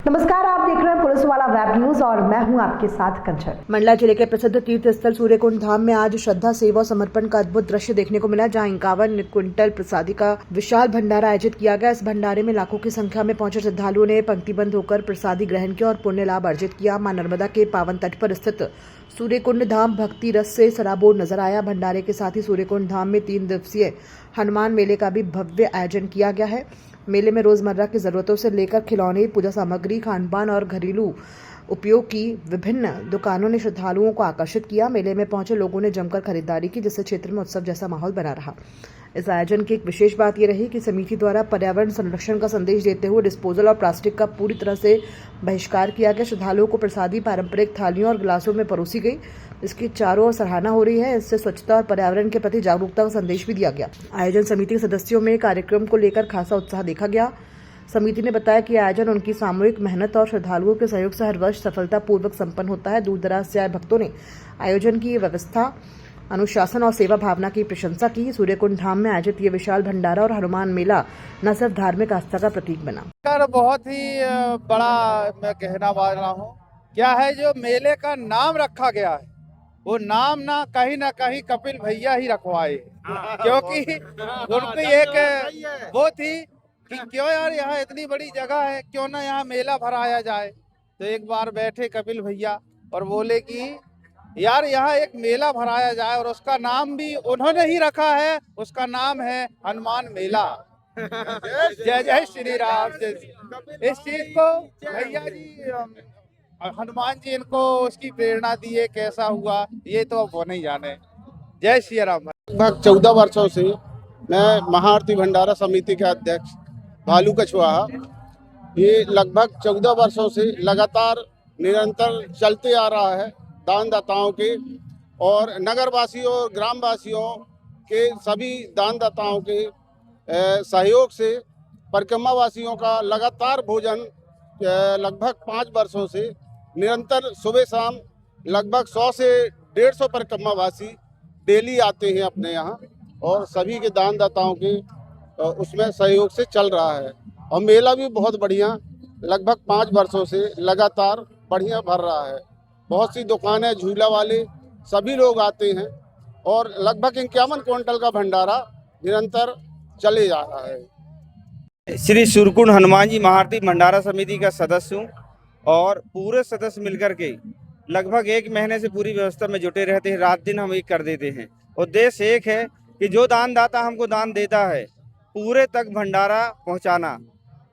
नमस्कार, आप देख रहे हैं पुलिस वाला वेब न्यूज और मैं हूं आपके साथ कंचन। मंडला जिले के प्रसिद्ध तीर्थ स्थल सूर्यकुंड धाम में आज श्रद्धा, सेवा और समर्पण का अद्भुत दृश्य देखने को मिला, जहां 51 क्विंटल प्रसादी का विशाल भंडारा आयोजित किया गया। इस भंडारे में लाखों की संख्या में पहुंचे श्रद्धालुओं ने पंक्तिबद्ध होकर प्रसादी ग्रहण किया और पुण्य लाभ अर्जित किया। मां नर्मदा के पावन तट पर स्थित सूर्यकुंड धाम भक्ति रस से सराबोर नजर आया। भंडारे के साथ ही सूर्यकुंड धाम में 3 दिवसीय हनुमान मेले का भी भव्य आयोजन किया गया है। मेले में रोजमर्रा की जरूरतों से लेकर खिलौने, पूजा सामग्री, खानपान और घरेलू उपयोग की विभिन्न दुकानों ने श्रद्धालुओं को आकर्षित किया। मेले में पहुंचे लोगों ने जमकर खरीदारी की, जिससे क्षेत्र में उत्सव जैसा माहौल बना रहा। इस आयोजन की एक विशेष बात यह रही कि समिति द्वारा पर्यावरण संरक्षण का संदेश देते हुए डिस्पोजल और प्लास्टिक का पूरी तरह से बहिष्कार किया गया। श्रद्धालुओं को प्रसादी पारंपरिक थालियों और गिलासों में परोसी गई, जिसकी चारों ओर सराहना हो रही है। इससे स्वच्छता और पर्यावरण के प्रति जागरूकता का संदेश भी दिया गया। आयोजन समिति के सदस्यों में कार्यक्रम को लेकर खासा उत्साह देखा गया। समिति ने बताया कि आयोजन उनकी सामूहिक मेहनत और श्रद्धालुओं के सहयोग से हर वर्ष सफलतापूर्वक संपन्न होता है। दूर दराज से आए भक्तों ने आयोजन की व्यवस्था, अनुशासन और सेवा भावना की प्रशंसा की। सूर्यकुंड धाम में आयोजित ये विशाल भंडारा और हनुमान मेला न सिर्फ धार्मिक आस्था का प्रतीक बना। बहुत ही बड़ा मैं कहना वाला हूँ। क्या है जो मेले का नाम रखा गया है, वो नाम ना कहीं कपिल भैया ही रखवाए, क्योंकि उनकी एक वो थी कि क्यों यार यहाँ इतनी बड़ी जगह है, क्यों ना यहाँ मेला भराया जाए। तो एक बार बैठे कपिल भैया और बोले कि यार यहाँ एक मेला भराया जाए, और उसका नाम भी उन्होंने ही रखा है। उसका नाम है हनुमान मेला। जय जय श्री राम। इस चीज को भैया जी, हनुमान जी इनको उसकी प्रेरणा दिए, कैसा हुआ ये तो अब वो नहीं जाने। जय श्री राम। लगभग 14 वर्षों से मैं महाआरती भंडारा समिति के अध्यक्ष भालू कछवाहा, ये लगभग 14 वर्षों से लगातार निरंतर चलते आ रहा है। दानदाताओं के और नगरवासियों और ग्रामवासियों के सभी दानदाताओं के सहयोग से परिक्रमा वासियों का लगातार भोजन लगभग 5 वर्षों से निरंतर सुबह शाम लगभग 100 से 150 परिक्रमा वासी डेली आते हैं अपने यहाँ, और सभी के दानदाताओं के उसमें सहयोग से चल रहा है। और मेला भी बहुत बढ़िया लगभग 5 वर्षों से लगातार बढ़िया भर रहा है। बहुत सी दुकानें, झूला वाले सभी लोग आते हैं, और लगभग 51 क्विंटल का भंडारा निरंतर चले जा रहा है। श्री सूर्यकुंड हनुमान जी महाआरती भंडारा समिति का सदस्य हूँ, और पूरे सदस्य मिलकर के लगभग 1 महीने से पूरी व्यवस्था में जुटे रहते हैं। रात दिन हम एक कर देते हैं। उद्देश्य एक है कि जो दानदाता हमको दान देता है, पूरे तक भंडारा पहुँचाना।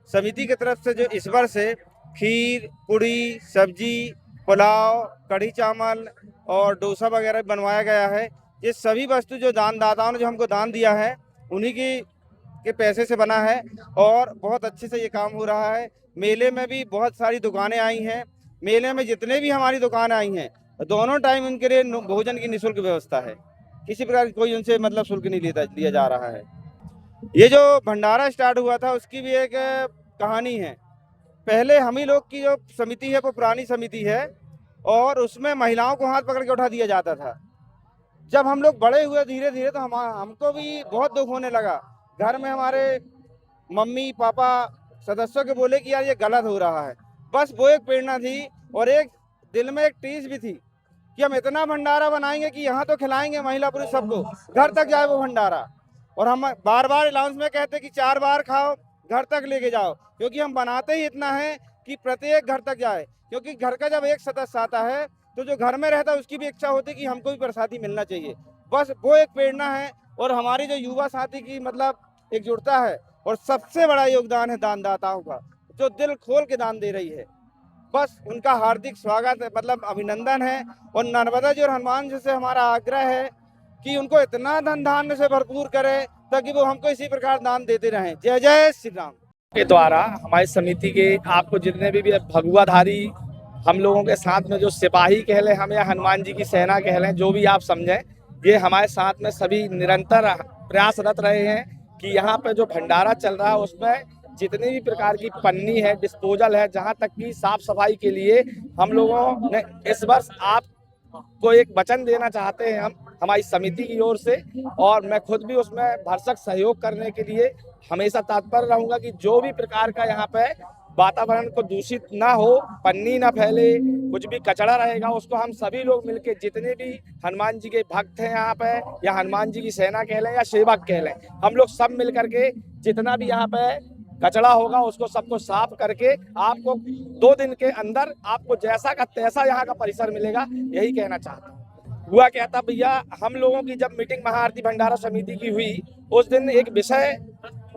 समिति की तरफ से जो इस वर्ष से खीर, पूड़ी, सब्जी, पुलाव, कढ़ी चावल और डोसा वगैरह बनवाया गया है। ये सभी वस्तु जो दानदाताओं ने जो हमको दान दिया है, उन्हीं के पैसे से बना है, और बहुत अच्छे से ये काम हो रहा है। मेले में भी बहुत सारी दुकानें आई हैं। मेले में जितने भी हमारी दुकानें आई हैं, दोनों टाइम उनके लिए भोजन की निःशुल्क व्यवस्था है। किसी प्रकार की कोई उनसे मतलब शुल्क नहीं लिया जा रहा है। ये जो भंडारा स्टार्ट हुआ था, उसकी भी एक कहानी है। पहले हम ही लोग की जो समिति है वो पुरानी समिति है, और उसमें महिलाओं को हाथ पकड़ के उठा दिया जाता था। जब हम लोग बड़े हुए धीरे धीरे, तो हमको भी बहुत दुख होने लगा। घर में हमारे मम्मी पापा सदस्यों के बोले कि यार ये गलत हो रहा है। बस वो एक प्रेरणा थी, और एक दिल में एक टीस भी थी कि हम इतना भंडारा बनाएंगे कि यहाँ तो खिलाएंगे महिला पुरुष सबको, घर तक जाए वो भंडारा। और हम बार बार अनाउंस में कहते कि 4 बार खाओ, घर तक लेके जाओ, क्योंकि हम बनाते ही इतना है कि प्रत्येक घर तक जाए। क्योंकि घर का जब एक सदस्य आता है, तो जो घर में रहता है उसकी भी इच्छा होती है कि हमको भी प्रसादी मिलना चाहिए। बस वो एक प्रेरणा है, और हमारी जो युवा साथी की मतलब एकजुटता है, और सबसे बड़ा योगदान है दानदाताओं का, जो दिल खोल के दान दे रही है। बस उनका हार्दिक स्वागत है, मतलब अभिनंदन है। और नर्मदा जी और हनुमान जी से हमारा आग्रह है कि उनको इतना धन धान्य से भरपूर करे, ताकि वो हमको इसी प्रकार दान देते रहें। जय जय श्री राम। के द्वारा हमारी समिति के आपको जितने भी भगुआधारी हम लोगों के साथ में, जो सिपाही कह लें हम, या हनुमान जी की सेना कह लें, जो भी आप समझें, ये हमारे साथ में सभी निरंतर प्रयासरत रहे हैं कि यहाँ पे जो भंडारा चल रहा है उसमें जितनी भी प्रकार की पन्नी है, डिस्पोजल है, जहाँ तक कि साफ सफाई के लिए हम लोगों ने इस वर्ष आपको एक वचन देना चाहते हैं, हम हमारी समिति की ओर से, और मैं खुद भी उसमें भरसक सहयोग करने के लिए हमेशा तत्पर रहूंगा कि जो भी प्रकार का यहाँ पे वातावरण को दूषित ना हो, पन्नी ना फैले, कुछ भी कचरा रहेगा उसको हम सभी लोग मिलके, जितने भी हनुमान जी के भक्त हैं यहाँ पे, या हनुमान जी की सेना कह लें या सेवक कह लें, हम लोग सब मिल करके जितना भी यहाँ पे कचरा होगा उसको सबको साफ करके आपको 2 दिन के अंदर आपको जैसा का तैसा यहाँ का परिसर मिलेगा, यही कहना चाहता हूँ। हुआ क्या था भैया, हम लोगों की जब मीटिंग महाआरती भंडारा समिति की हुई, उस दिन एक विषय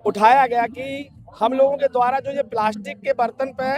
उठाया गया कि हम लोगों के द्वारा जो ये प्लास्टिक के बर्तन पे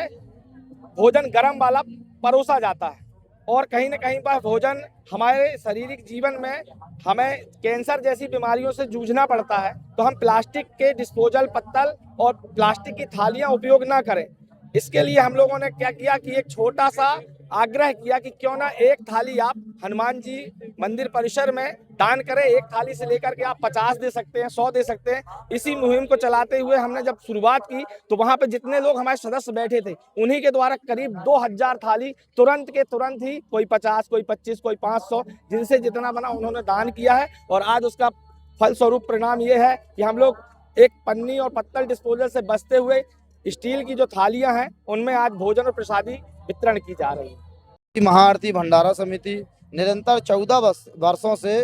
भोजन गर्म वाला परोसा जाता है, और कहीं ना कहीं पर भोजन हमारे शारीरिक जीवन में हमें कैंसर जैसी बीमारियों से जूझना पड़ता है, तो हम प्लास्टिक के डिस्पोजल पत्तल और प्लास्टिक की थालियां उपयोग ना करें। इसके लिए हम लोगों ने क्या किया कि एक छोटा सा आग्रह किया कि क्यों ना एक थाली आप हनुमान जी मंदिर परिसर में दान करें। एक थाली से लेकर के आप 50 दे सकते हैं, 100 दे सकते हैं। इसी मुहिम को चलाते हुए हमने जब शुरुआत की तो वहां पे जितने लोग हमारे सदस्य बैठे थे उन्हीं के द्वारा करीब 2000 थाली तुरंत के तुरंत ही, कोई 50, कोई 25, कोई 500, जिनसे जितना बना उन्होंने दान किया है। और आज उसका फलस्वरूप परिणाम ये है कि हम लोग एक पन्नी और पत्तल डिस्पोजल से बचते हुए स्टील की जो थालियां हैं उनमें आज भोजन और प्रसादी वितरण की जा रही है। महाआरती भंडारा समिति निरंतर 14 वर्षों से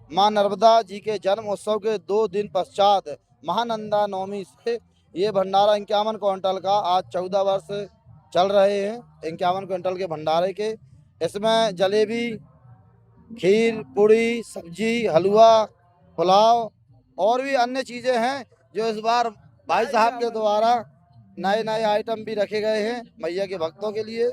मां नर्मदा जी के जन्म उत्सव के 2 दिन पश्चात महानंदा नवमी से ये भंडारा 51 क्विंटल का आज 14 वर्ष चल रहे हैं। 51 क्विंटल के भंडारे के, इसमें जलेबी, खीर, पूड़ी, सब्जी, हलवा, पुलाव और भी अन्य चीज़ें हैं जो इस बार भाई साहब के द्वारा नए नए आइटम भी रखे गए हैं मैया के भक्तों के लिए।